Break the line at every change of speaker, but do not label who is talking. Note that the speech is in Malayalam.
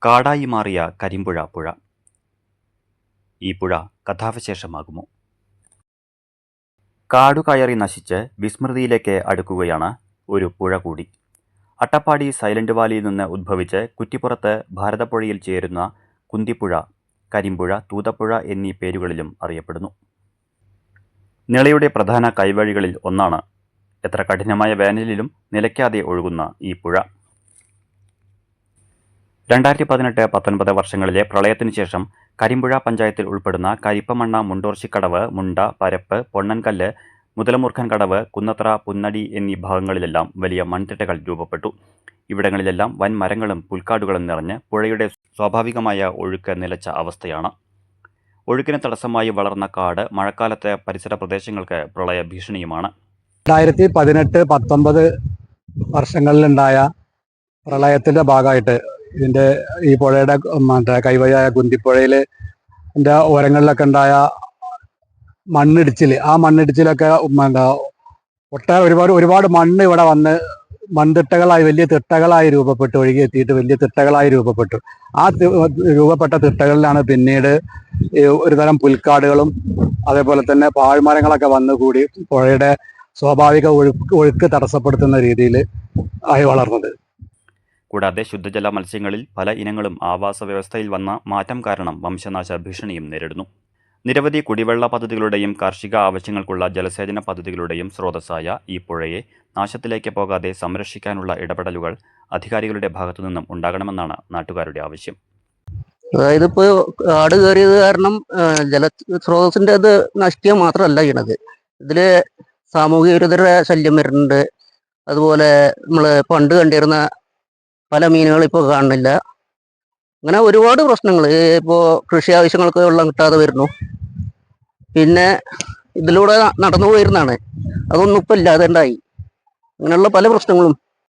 കാടായി മാറിയ കരിമ്പുഴ പുഴ. ഈ പുഴ കഥാവശേഷമാകുമോ? കാടുകയറി നശിച്ച് വിസ്മൃതിയിലേക്ക് അടുക്കുകയാണ് ഒരു പുഴ കൂടി. അട്ടപ്പാടി സൈലന്റ് വാലിയിൽ നിന്ന് ഉദ്ഭവിച്ച് കുറ്റിപ്പുറത്ത് ഭാരതപ്പുഴയിൽ ചേരുന്ന കുന്തിപ്പുഴ, കരിമ്പുഴ, തൂതപ്പുഴ എന്നീ പേരുകളിലും അറിയപ്പെടുന്നു. നിളയുടെ പ്രധാന കൈവഴികളിൽ ഒന്നാണ് എത്ര കഠിനമായ വേനലിലും നിലയ്ക്കാതെ ഒഴുകുന്ന ഈ പുഴ. 2018-19 വർഷങ്ങളിലെ പ്രളയത്തിനു ശേഷം കരിമ്പുഴ പഞ്ചായത്തിൽ ഉൾപ്പെടുന്ന കരിപ്പമണ്ണ, മുണ്ടോർശിക്കടവ്, മുണ്ട, പരപ്പ്, പൊണ്ണൻകല്ല്, മുതലമൂർഖൻ കടവ്, കുന്നത്ര, പുന്നടി എന്നീ ഭാഗങ്ങളിലെല്ലാം വലിയ മൺതിട്ടകൾ രൂപപ്പെട്ടു. ഇവിടങ്ങളിലെല്ലാം വൻ മരങ്ങളും പുൽക്കാടുകളും നിറഞ്ഞ് പുഴയുടെ സ്വാഭാവികമായ ഒഴുക്ക് നിലച്ച അവസ്ഥയാണ്. ഒഴുക്കിന് തടസ്സമായി വളർന്ന കാട് മഴക്കാലത്ത് പരിസര പ്രദേശങ്ങൾക്ക് പ്രളയ ഭീഷണിയുമാണ്.
2018-19 വർഷങ്ങളിലുണ്ടായ പ്രളയത്തിന്റെ ഭാഗമായിട്ട് ഈ പുഴയുടെ കൈവഴിയായ കുന്തിപ്പുഴയിൽ ഓരങ്ങളിലൊക്കെ ഉണ്ടായ മണ്ണിടിച്ചില്, ആ മണ്ണിടിച്ചിലൊക്കെ ഒരുപാട് മണ്ണ് ഇവിടെ വന്ന് മൺതിട്ടകളായി, വലിയ തിട്ടകളായി രൂപപ്പെട്ടു, ഒഴുകിയെത്തിയിട്ട് വലിയ തിട്ടകളായി രൂപപ്പെട്ടു. ആ രൂപപ്പെട്ട തിട്ടകളിലാണ് പിന്നീട് ഒരുതരം പുൽക്കാടുകളും അതേപോലെ തന്നെ പാഴ്മരങ്ങളൊക്കെ വന്നുകൂടി പുഴയുടെ സ്വാഭാവിക ഒഴുക്ക് തടസ്സപ്പെടുത്തുന്ന രീതിയിൽ ആയി വളർന്നത്.
കൂടാതെ ശുദ്ധജല മത്സ്യങ്ങളിൽ പല ഇനങ്ങളും ആവാസ വ്യവസ്ഥയിൽ വന്ന മാറ്റം കാരണം വംശനാശ ഭീഷണിയും നേരിടുന്നു. നിരവധി കുടിവെള്ള പദ്ധതികളുടെയും കാർഷിക ആവശ്യങ്ങൾക്കുള്ള ജലസേചന പദ്ധതികളുടെയും സ്രോതസ്സായ ഈ പുഴയെ നാശത്തിലേക്ക് പോകാതെ സംരക്ഷിക്കാനുള്ള ഇടപെടലുകൾ അധികാരികളുടെ ഭാഗത്തു നിന്നും ഉണ്ടാകണമെന്നാണ് നാട്ടുകാരുടെ ആവശ്യം.
അതായത് ഇപ്പോൾ കാട് കയറിയത് കാരണം ജലസ്രോതസ്സിൻ്റെ അത് നശിക്കുക മാത്രമല്ല ചെയ്യണത്, ഇതിൽ സാമൂഹിക വിരുദ്ധരുടെ ശല്യം വരുന്നുണ്ട്. അതുപോലെ നമ്മൾ പണ്ട് കണ്ടിരുന്ന പല മീനുകൾ ഇപ്പോൾ കാണുന്നില്ല. അങ്ങനെ ഒരുപാട് പ്രശ്നങ്ങൾ. ഇപ്പോൾ കൃഷി ആവശ്യങ്ങൾക്ക് വെള്ളം കിട്ടാതെ വരുന്നു. പിന്നെ ഇതിലൂടെ നടന്നു പോയിരുന്നാണ്, അതൊന്നും ഇപ്പം ഇല്ലാതെ ഉണ്ടായി. അങ്ങനെയുള്ള പല പ്രശ്നങ്ങളും